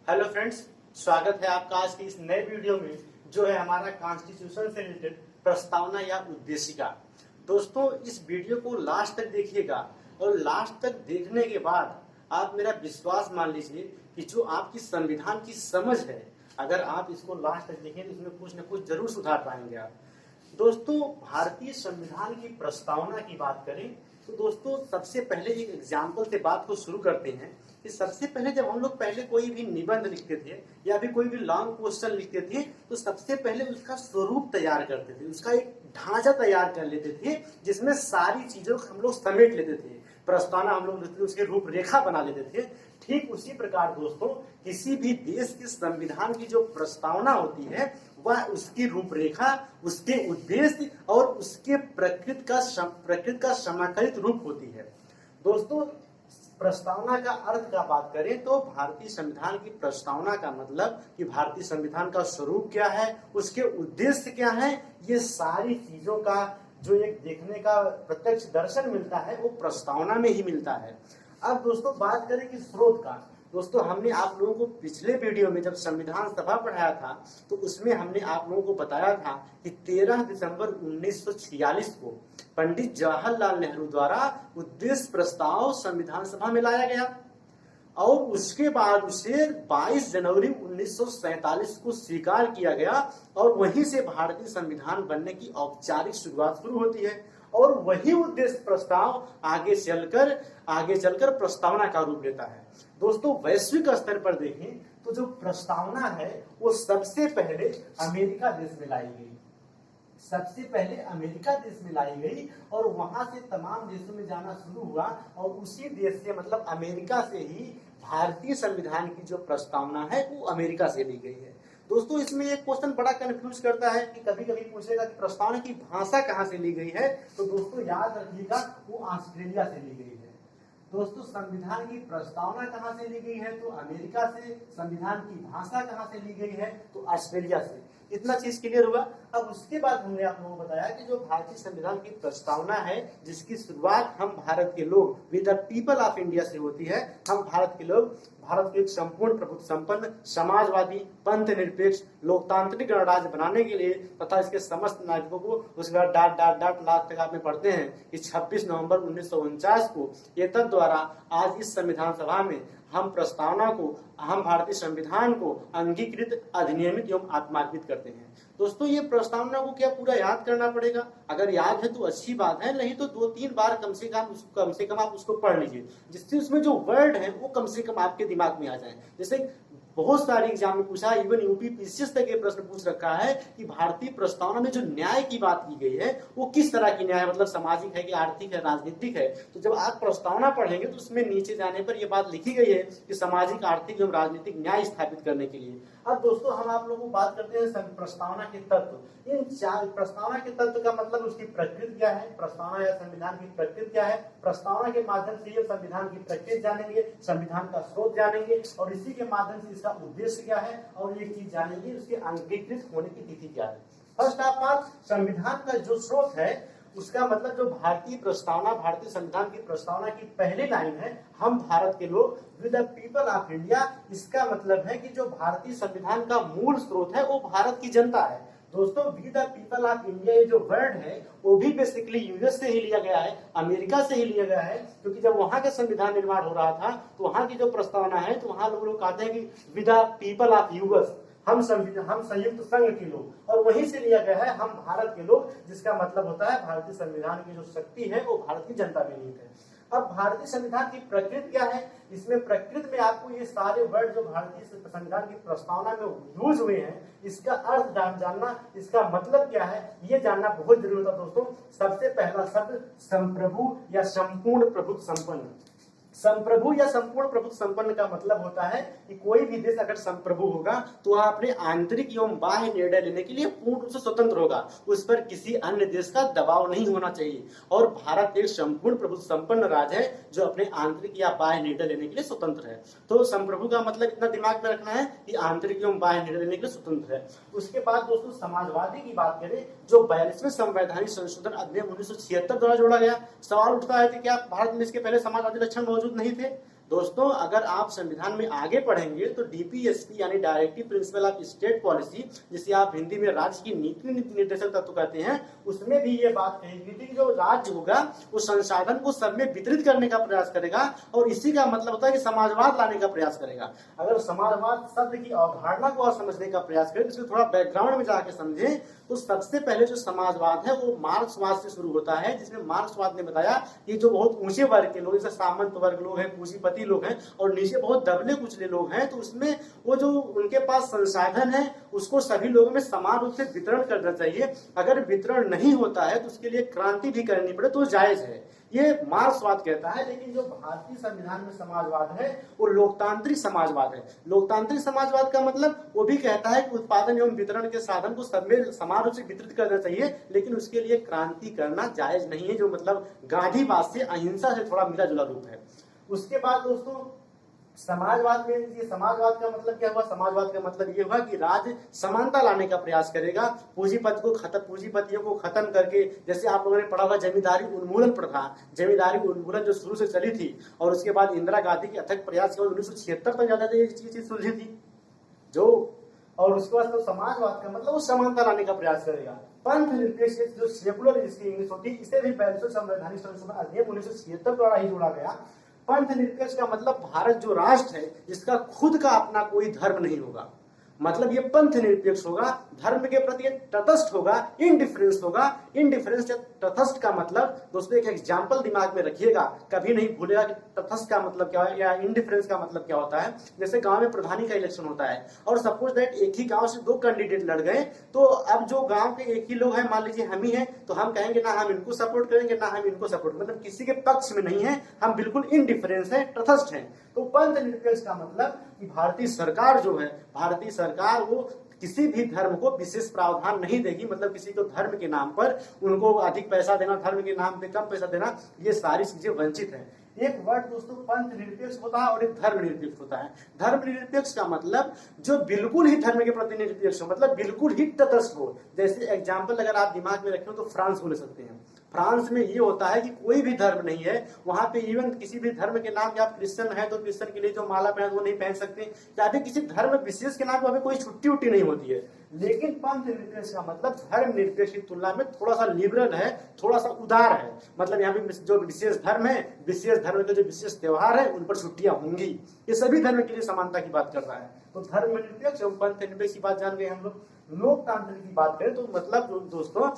Hello friends, स्वागत है आपका आज की इस नए वीडियो में जो है हमारा कॉन्स्टिट्यूशन से रिलेटेड प्रस्तावना या उद्देशिका। दोस्तों, इस वीडियो को लास्ट तक देखिएगा और लास्ट तक देखने के बाद आप मेरा विश्वास मान लीजिए कि जो आपकी संविधान की समझ है, अगर आप इसको लास्ट तक देखें तो इसमें कुछ न कुछ जरूर सुधार पाएंगे आप। दोस्तों, भारतीय संविधान की प्रस्तावना की बात करें तो दोस्तों सबसे पहले एक एग्जाम्पल से बात को शुरू करते हैं कि सबसे पहले जब हम लोग पहले कोई भी निबंध लिखते थे या फिर कोई भी लॉन्ग क्वेश्चन लिखते थे तो सबसे पहले उसका स्वरूप तैयार करते थे, उसका एक ढांचा तैयार कर लेते थे जिसमें सारी चीजों को हम लोग समेट लेते थे। प्रस्तावना हम लोग लिखते थे, उसके रूपरेखा बना लेते थे। ठीक उसी प्रकार दोस्तों किसी भी देश के संविधान की जो प्रस्तावना होती है वह उसकी रूपरेखा, उसके उद्देश्य और उसके प्रकृति का समाकलित रूप होती है। दोस्तों, प्रस्तावना का अर्थ का बात करें तो भारतीय संविधान की प्रस्तावना का मतलब कि भारतीय संविधान का स्वरूप क्या है, उसके उद्देश्य क्या है, ये सारी चीजों का जो एक देखने का प्रत्यक्ष दर्शन मिलता है वो प्रस्तावना में ही मिलता है। अब दोस्तों बात करें कि स्रोत का। दोस्तों, हमने आप लोगों को पिछले वीडियो में जब संविधान सभा पढ़ाया था तो उसमें हमने आप लोगों को बताया था कि 13 दिसंबर 1946 को पंडित जवाहरलाल नेहरू द्वारा उद्देश्य प्रस्ताव संविधान सभा में लाया गया और उसके बाद उसे 22 जनवरी 1947 को स्वीकार किया गया और वहीं से भारतीय संविधान बनने की औपचारिक शुरुआत शुरू होती है और वही उद्देश्य प्रस्ताव आगे चलकर प्रस्तावना का रूप लेता है। दोस्तों, वैश्विक स्तर पर देखें तो जो प्रस्तावना है वो सबसे पहले अमेरिका देश में लाई गई। सबसे पहले अमेरिका देश में लाई गई और वहां से तमाम देशों में जाना शुरू हुआ और उसी देश से मतलब अमेरिका से ही भारतीय संविधान की जो प्रस्तावना है वो अमेरिका से ली गई है। दोस्तों, इसमें एक क्वेश्चन बड़ा कंफ्यूज करता है कि कभी कभी पूछेगा कि प्रस्तावना की भाषा कहाँ से ली गई है, तो दोस्तों याद रखिएगा वो ऑस्ट्रेलिया से ली गई है। दोस्तों, संविधान की प्रस्तावना कहाँ से ली गई है तो अमेरिका से, संविधान की भाषा कहाँ से ली गई है तो ऑस्ट्रेलिया से। इतना चीज क्लियर हुआ। अब उसके बाद हमने आप लोगों को बताया कि जो भारतीय संविधान की प्रस्तावना है जिसकी शुरुआत हम भारत के लोग with the people of India से होती है। हम भारत के लोग भारत को एक संपूर्ण प्रभुत्व संपन्न समाजवादी पंथ निरपेक्ष लोकतांत्रिक गणराज्य बनाने के लिए तथा इसके समस्त नागरिकों को उसके बाद डाट डाट डाट लास्ट तक आप में पढ़ते हैं कि 26 नवंबर 1949 को एतद द्वारा आज इस संविधान सभा में हम प्रस्तावना को, हम भारतीय संविधान को अंगीकृत, अधिनियमित एवं आत्मार्पित करते हैं। दोस्तों, ये प्रस्तावना को क्या पूरा याद करना पड़ेगा? अगर याद है तो अच्छी बात है, नहीं तो 2-3 बार कम से कम आप उसको पढ़ लीजिए जिससे उसमें जो वर्ड है वो कम से कम आपके दिमाग में आ जाए। जैसे बहुत सारे एग्जाम में पूछा, इवन यूपी पीसीएस तक ये प्रश्न पूछ रखा है कि भारतीय प्रस्तावना में जो न्याय की बात की गई है वो किस तरह की न्याय, मतलब सामाजिक है कि आर्थिक है, राजनीतिक है। तो जब आप प्रस्तावना पढ़ेंगे तो उसमें नीचे जाने पर यह बात लिखी गई है कि सामाजिक, आर्थिक एवं राजनीतिक न्याय स्थापित करने के लिए। अब दोस्तों हम आप लोगों को बात करते हैं प्रस्तावना के तत्व। इन चार प्रस्तावना के तत्व का मतलब उसकी प्रकृति क्या है, प्रस्तावना या संविधान की प्रकृति क्या है। प्रस्तावना के माध्यम से ये संविधान की प्रकृति जानेंगे, संविधान का स्रोत जानेंगे और इसी के माध्यम से इसका उद्देश्य क्या है और एक चीज जानेंगे उसके अंगीकृत होने की तिथि क्या है। फर्स्ट ऑफ ऑल, संविधान का जो स्रोत है उसका मतलब जो भारतीय प्रस्तावना, भारतीय संविधान की प्रस्तावना की पहली लाइन है, हम भारत के लोग with the people of India. इसका मतलब है कि जो भारतीय संविधान का मूल स्रोत है वो भारत की जनता है। दोस्तों, with the people of India ये जो वर्ड है वो भी बेसिकली यूएस से ही लिया गया है, अमेरिका से ही लिया गया है, क्योंकि जब वहां का संविधान निर्माण हो रहा था तो वहां की जो प्रस्तावना है तो वहां लोग कहते हैं कि with the people of US, हम संयुक्त संघ के लोग, और वहीं से लिया गया है हम भारत के लोग, जिसका मतलब होता है भारतीय संविधान की जो शक्ति है वो भारत की जनता में निहित है। अब भारतीय संविधान की प्रकृति क्या है, इसमें प्रकृति में आपको ये सारे वर्ड जो भारतीय संविधान की प्रस्तावना में यूज हुए हैं इसका अर्थ जानना, इसका मतलब क्या है ये जानना बहुत जरूरी होता है। दोस्तों, सबसे पहला शब्द संप्रभु या संपूर्ण प्रभुत्व संपन्न। संप्रभु या संपूर्ण प्रभुत्व संपन्न का मतलब होता है कि कोई भी देश अगर संप्रभु होगा तो वह अपने आंतरिक एवं बाह्य निर्णय लेने के लिए पूर्ण रूप से स्वतंत्र होगा, उस पर किसी अन्य देश का दबाव नहीं होना चाहिए। और भारत एक संपूर्ण प्रभुत्व संपन्न राज्य है जो अपने आंतरिक या बाह्य निर्णय लेने के लिए स्वतंत्र है। तो संप्रभु का मतलब इतना दिमाग में रखना है कि आंतरिक एवं बाह्य निर्णय लेने के लिए स्वतंत्र है। उसके बाद दोस्तों समाजवादी की बात करें, जो 42वें संवैधानिक संशोधन अधिनियम 1976 द्वारा जोड़ा गया। सवाल उठता है कि क्या भारत में इसके पहले समाजवादी लक्षण मौजूद नहीं थे? दोस्तों अगर आप संविधान में आगे पढ़ेंगे तो डीपीएसपी यानी directive principle of state policy, जिसे आप हिंदी में राज्य की नीति निर्देशक तत्व कहते हैं, उसमें भी ये बात कही गई थी कि जो राज्य होगा वो संसाधन को सब में वितरित करने का प्रयास करेगा और इसी का मतलब होता है कि समाजवाद लाने का प्रयास करेगा। अगर समाजवाद शब्द की अवधारणा को आप समझने का प्रयास करें, इसमें थोड़ा बैकग्राउंड में जाके समझें, तो सबसे पहले जो समाजवाद है वो मार्क्सवाद से शुरू होता है, जिसमें मार्क्सवाद ने बताया कि जो बहुत ऊंचे वर्ग के लोग, जैसे सामंत वर्ग लोग हैं, पूंजीपति लोग हैं और नीचे बहुत दबले कुचले लोग हैं, तो उसमें वो जो उनके पास संसाधन है उसको सभी लोगों में समान रूप से वितरण करना चाहिए। अगर वितरण नहीं होता है तो उसके लिए क्रांति भी करनी पड़े तो जायज है, ये मार्क्सवाद कहता है। लेकिन जो भारतीय संविधान में समाजवाद है वो लोकतांत्रिक समाजवाद है। लोकतांत्रिक समाजवाद का मतलब वो भी कहता है कि उत्पादन एवं वितरण के साधन को सब में समान रूप से वितरित करना चाहिए, लेकिन उसके लिए क्रांति करना जायज नहीं है, जो मतलब गांधीवाद से, अहिंसा से थोड़ा मिला जुला रूप है। उसके बाद दोस्तों समाजवाद में, ये समाजवाद का मतलब क्या हुआ? समाजवाद का मतलब ये हुआ कि राज्य समानता लाने का प्रयास करेगा, पूंजीपतियों को खत्म करके, जैसे आप लोगों ने पढ़ा हुआ जमींदारी उन्मूलन प्रथा, जमींदारी उन्मूलन जो शुरू से चली थी और उसके बाद इंदिरा गांधी के अथक प्रयास के बाद 1976 तक ज्यादा ये चीज सुलझी थी जो, और उसके बाद तो समाजवाद का मतलब वो समानता लाने का प्रयास करेगा। पंथ निरपेक्ष जो सेकुलर जिसकी इंग्लिश होती है, इसे भी 42 संवैधानिक संशोधन अधिनियम 1976 द्वारा ही जोड़ा गया। पंथ निरपेक्ष का मतलब भारत जो राष्ट्र है जिसका खुद का अपना कोई धर्म नहीं होगा, मतलब ये पंथ निरपेक्ष होगा, धर्म के प्रति तटस्थ होगा, इनडिफरेंस होगा। इनडिफरेंस या तटस्थ का मतलब दोस्तों एक एग्जांपल दिमाग में रखिएगा, कभी नहीं भूलेगा कि तटस्थ का मतलब क्या है या इनडिफरेंस का मतलब क्या होता है। जैसे गांव में प्रधानी का इलेक्शन होता है और सपोज दैट एक ही गांव से 2 कैंडिडेट लड़ गए, तो अब जो गांव के एक ही लोग हैं, मान लीजिए हम ही हैं, तो हम कहेंगे ना हम इनको सपोर्ट करेंगे ना हम इनको सपोर्ट, मतलब किसी के पक्ष में नहीं है, हम बिल्कुल इनडिफरेंस है, तटस्थ है। तो पंथ निरपेक्ष का मतलब कि भारतीय सरकार जो है, भारतीय सरकार वो किसी भी धर्म को विशेष प्रावधान नहीं देगी, मतलब किसी को धर्म के नाम पर उनको अधिक पैसा देना, धर्म के नाम पे कम पैसा देना, ये सारी चीजें वंचित है। एक वर्ड दोस्तों पंथ निरपेक्ष होता है और एक धर्म निरपेक्ष होता है। धर्म निरपेक्ष का मतलब जो बिल्कुल ही धर्म के प्रति निरपेक्ष हो, मतलब बिल्कुल ही तटस्थ हो। जैसे एग्जाम्पल अगर आप दिमाग में रखें तो फ्रांस बोल सकते हैं। फ्रांस में ये होता है कि कोई भी धर्म नहीं है वहां पे, इवन किसी भी धर्म के नाम पे आप क्रिश्चियन है तो क्रिश्चियन के लिए जो माला पहन वो नहीं पहन सकते, या फिर किसी धर्म विशेष के नाम पे कोई छुट्टी उट्टी नहीं होती है। लेकिन पंथ निरपेक्ष का मतलब धर्म निरपेक्ष की तुलना में थोड़ा सा लिबरल है, थोड़ा सा उदार है, मतलब यहाँ पे जो विशेष धर्म है, विशेष धर्म के जो विशेष त्योहार है उन पर छुट्टियां होंगी, ये सभी धर्म के लिए समानता की बात कर रहा है। तो धर्म निरपेक्ष एवं पंथ निरपेक्ष की बात जान गए हम लोग। लोकतंत्र की बात करें तो मतलब दोस्तों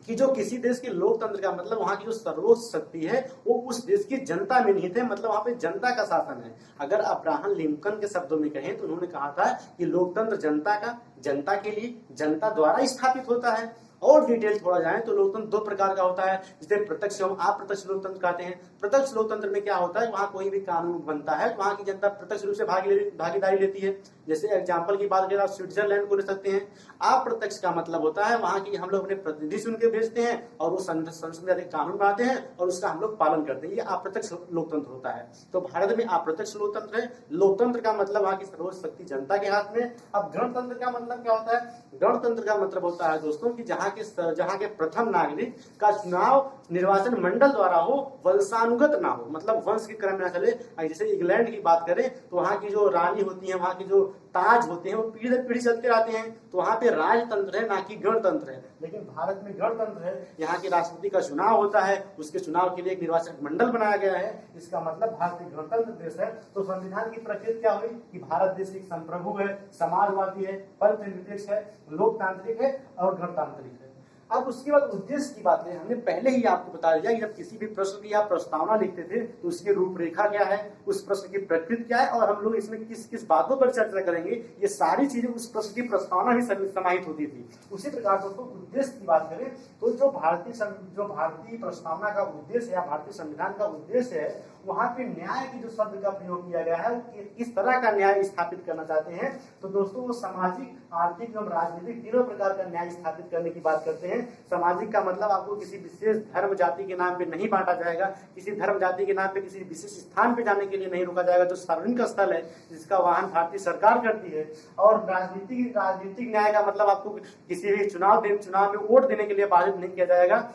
कि जो किसी देश के लोकतंत्र का मतलब वहां की जो सर्वोच्च शक्ति है वो उस देश की जनता में निहित है, मतलब वहां पे जनता का शासन है। अगर अब्राहम लिंकन के शब्दों में कहें तो उन्होंने कहा था कि लोकतंत्र जनता का, जनता के लिए, जनता द्वारा स्थापित होता है। और डिटेल थोड़ा जाए तो लोकतंत्र 2 प्रकार का होता है, जिसे प्रत्यक्ष एवं अप्रत्यक्ष लोकतंत्र कहते हैं। प्रत्यक्ष लोकतंत्र में क्या होता है, वहां कोई भी कानून बनता है तो वहां की जनता प्रत्यक्ष रूप से भागीदारी लेती है। जैसे एग्जाम्पल की बात करें आप स्विट्जरलैंड को ले सकते हैं। अप्रत्यक्ष का मतलब होता है वहां की हम लोग अपने प्रतिनिधि चुन के भेजते हैं और वो संसद में कानून बनाते हैं और उसका हम लोग पालन करते हैं, ये अप्रत्यक्ष लोकतंत्र होता है। तो भारत में अप्रत्यक्ष लोकतंत्र है। लोकतंत्र का मतलब वहां की सर्वोच्च शक्ति जनता के हाथ में। अब गणतंत्र का मतलब क्या होता है? गणतंत्र का मतलब होता है दोस्तों कि जहाँ के प्रथम नागरिक का चुनाव निर्वाचन मंडल द्वारा हो, वंशानुगत ना हो, मतलब वंश के क्रम में ना चले। जैसे इंग्लैंड की बात करें तो वहाँ की जो रानी होती है, वहाँ की जो ताज होते हैं वो पीढ़ी दर पीढ़ी चलते रहते हैं, तो वहाँ पे राजतंत्र है ना कि गणतंत्र है। लेकिन भारत में गणतंत्र है, यहाँ के राष्ट्रपति का चुनाव होता है, उसके चुनाव के लिए एक निर्वाचन मंडल बनाया गया है, इसका मतलब भारत एक गणतंत्र देश है। तो संविधान की प्रकृति क्या हुई कि भारत देश एक संप्रभु है, समाजवादी है, पंथ निरपेक्ष है, लोकतांत्रिक है और गणतांत्रिक है। अब उसके बाद उद्देश्य की बात है, हमने पहले ही आपको बता दिया कि जब किसी भी प्रश्न की आप प्रस्तावना लिखते थे तो उसकी रूपरेखा क्या है, उस प्रश्न की प्रकृति क्या है और हम लोग इसमें किस किस बातों पर चर्चा करेंगे, ये सारी चीजें उस प्रश्न की प्रस्तावना ही समाहित होती थी। उसी प्रकार दोस्तों उद्देश्य की बात करें तो जो भारतीय प्रस्तावना का उद्देश्य है, भारतीय संविधान का उद्देश्य है, वहां पे न्याय की जो शब्द का प्रयोग किया गया है वो किस तरह का न्याय स्थापित करना चाहते हैं, तो दोस्तों वो सामाजिक, आर्थिक एवं राजनीतिक तीनों प्रकार का न्याय स्थापित करने की बात करते हैं। सामाजिक का मतलब आपको किसी विशेष धर्म जाति के नाम पे नहीं बांटा जाएगा, किसी धर्म जाति के नाम पे किसी विशेष स्थान पे जाने के लिए नहीं रोका जाएगा जो सार्वजनिक स्थल है जिसका वाहन भारतीय सरकार करती है। और राजनीतिक न्याय का मतलब आपको किसी भी चुनाव में वोट देने के लिए बाधित नहीं किया जाएगा,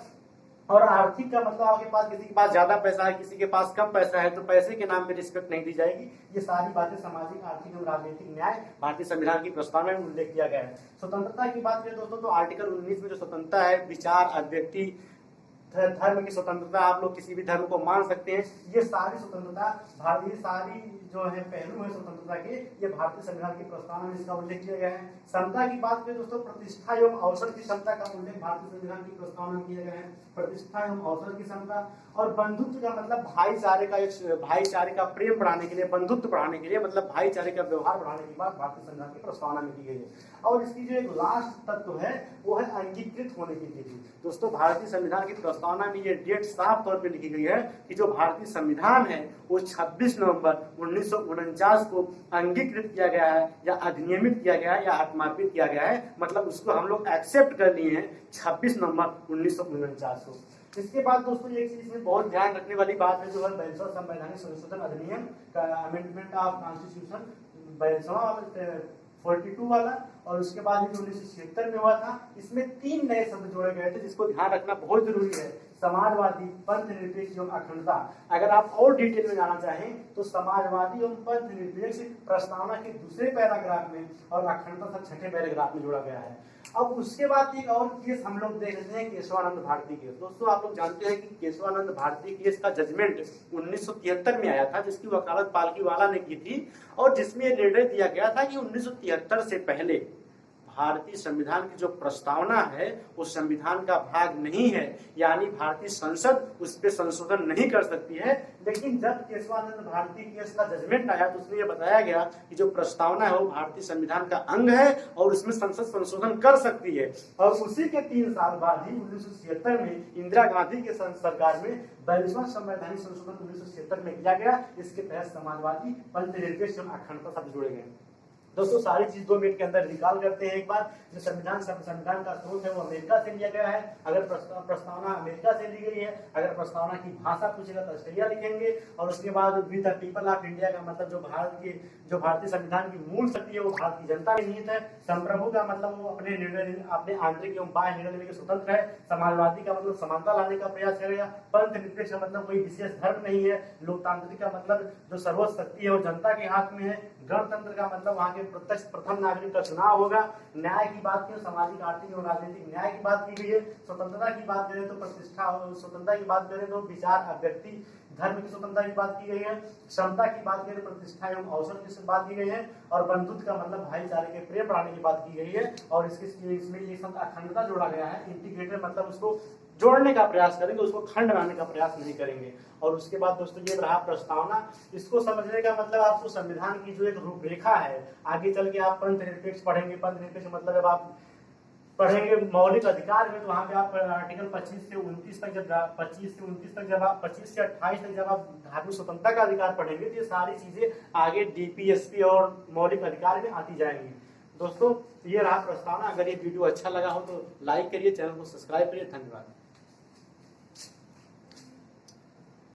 और आर्थिक का मतलब आपके पास किसी के पास ज्यादा पैसा है, किसी के पास कम पैसा है, तो पैसे के नाम पे रिस्पेक्ट नहीं दी जाएगी। ये सारी बातें सामाजिक, आर्थिक एवं राजनीतिक न्याय भारतीय संविधान की प्रस्तावना में उल्लेख किया गया है। स्वतंत्रता की बात करें दोस्तों, तो आर्टिकल 19 में जो स्वतंत्रता है, विचार, अभिव्यक्ति, धर्म की स्वतंत्रता, आप लोग किसी भी धर्म को मान सकते हैं, ये सारी स्वतंत्रता, भारतीय सारी जो है पहलू है स्वतंत्रता के, ये भारतीय संविधान की प्रस्तावना में इसका उल्लेख किया गया है। समता की बात करें दोस्तों, प्रतिष्ठा एवं अवसर की क्षमता का उल्लेख भारतीय संविधान की प्रस्तावना में किया गया है। प्रतिष्ठा एवं अवसर की क्षमता, और बंधुत्व का मतलब भाईचारे का, एक भाईचारे का प्रेम बढ़ाने के लिए, बंधुत्व बढ़ाने के लिए, मतलब भाईचारे का व्यवहार बढ़ाने की बात भारतीय संविधान की प्रस्तावना में की गई है। और इसकी जो एक लास्ट तत्व है वो है अंगीकृत होने की तिथि। दोस्तों भारतीय संविधान की प्रस्तावना में ये डेट साफ तौर पे लिखी गई है कि जो भारतीय संविधान है वो 26 नवंबर 1949 को अंगीकृत किया गया है, या अधिनियमित किया गया है, या आत्मार्पित किया गया है, मतलब उसको हम लोग एक्सेप्ट कर लिए हैं 26 नवंबर 1949 को। इसके बाद दोस्तों एक चीज में बहुत ध्यान रखने वाली बात है, जो है 42वां संवैधानिक संशोधन अधिनियम का, अमेंडमेंट ऑफ कॉन्स्टिट्यूशन 42वां 42 वाला, और उसके बाद 1976 में हुआ था। इसमें 3 नए शब्द जोड़े गए थे जिसको ध्यान रखना बहुत जरूरी है, समाजवादी, पंथ निरपेक्ष एवं अखंडता। अगर आप और डिटेल में जाना चाहें तो समाजवादी एवं पंथ निरपेक्ष प्रस्तावना के दूसरे पैराग्राफ में और अखंडता छठे पैराग्राफ में जोड़ा गया है। अब उसके बाद एक और केस हम लोग देख लेते हैं, केशवानंद भारती केस। दोस्तों आप लोग जानते हैं कि केशवानंद भारती केस का जजमेंट 1973 में आया था, जिसकी वकालत पालकीवाला ने की थी, और जिसमें निर्णय दिया गया था कि 1973 से पहले भारतीय संविधान की जो प्रस्तावना है वो संविधान का भाग नहीं है, यानी भारतीय संसद उस पर संशोधन नहीं कर सकती है। लेकिन जब केशवानंद भारती केस का जजमेंट आया तो उसमें यह बताया गया कि जो प्रस्तावना है वो भारतीय संविधान का अंग है और उसमें संसद संशोधन कर सकती है। और उसी के 3 साल बाद ही 1976 में इंदिरा गांधी के सरकार में 42वां संवैधानिक संशोधन 1976 में किया गया। इसके तहत समाजवादी, पंथ निरपेक्ष एवं अखंडता शब्द जोड़े गए। दोस्तों सारी चीज 2 मिनट के अंदर निकाल करते हैं। एक बार जो संविधान का स्रोत है वो अमेरिका से लिया गया है। अगर प्रस्तावना अमेरिका से ली गई है, अगर प्रस्तावना की भाषा पूछेगा तो ऑस्ट्रेलिया लिखेंगे। और उसके बाद with the people of India का मतलब जो भारतीय संविधान की मूल शक्ति है वो भारत की जनता में निहित है। संप्रभु का मतलब वो अपने निर्णय, अपने आंतरिक एवं बाह्य निर्णय लेने के स्वतंत्र है। समाजवादी का मतलब समानता लाने का प्रयास करेगा। पंथ निरपेक्ष का मतलब कोई विशेष धर्म नहीं है। लोकतांत्रिक का मतलब जो सर्वोच्च शक्ति है वो जनता के हाथ में है। गणतंत्र का मतलब वहां के प्रत्यक्ष प्रथम नागरिक का चुनाव होगा। न्याय की बात करें, सामाजिक, आर्थिक और राजनीतिक न्याय की बात की गई है। स्वतंत्रता की बात करें तो प्रतिष्ठा, स्वतंत्रता की बात करें तो विचार, अभिव्यक्ति, धर्म की स्वतंत्रता की बात की गई है। क्षमता की बात करें, प्रतिष्ठा एवं अवसर की बात की गई है। और बंधुत्व का मतलब भाईचारे के प्रेम बढ़ाने की बात की गई है। और इसमें एक शब्द अखंडता जोड़ा गया है। इंटीग्रेटेड मतलब उसको जोड़ने का प्रयास करेंगे, उसको खंड बनाने का प्रयास नहीं करेंगे। और उसके बाद दोस्तों ये रहा प्रस्तावना। इसको समझने का मतलब आपको संविधान की जो एक रूपरेखा है, आगे चल के आप पंथ निरपेक्ष पढ़ेंगे। पंथ निरपेक्ष मतलब जब आप पढ़ेंगे मौलिक अधिकार में, तो वहां पे आप आर्टिकल 25 से 29 तक, जब 25 से 29 तक, जब आप 25 से 28 तक जब आप धार्मिक स्वतंत्रता का अधिकार पढ़ेंगे तो ये सारी चीजें आगे डीपीएसपी और मौलिक अधिकार में आती जाएंगी। दोस्तों ये रहा प्रस्तावना। अगर ये वीडियो अच्छा लगा हो तो लाइक करिए, चैनल को सब्सक्राइब करिए। धन्यवाद।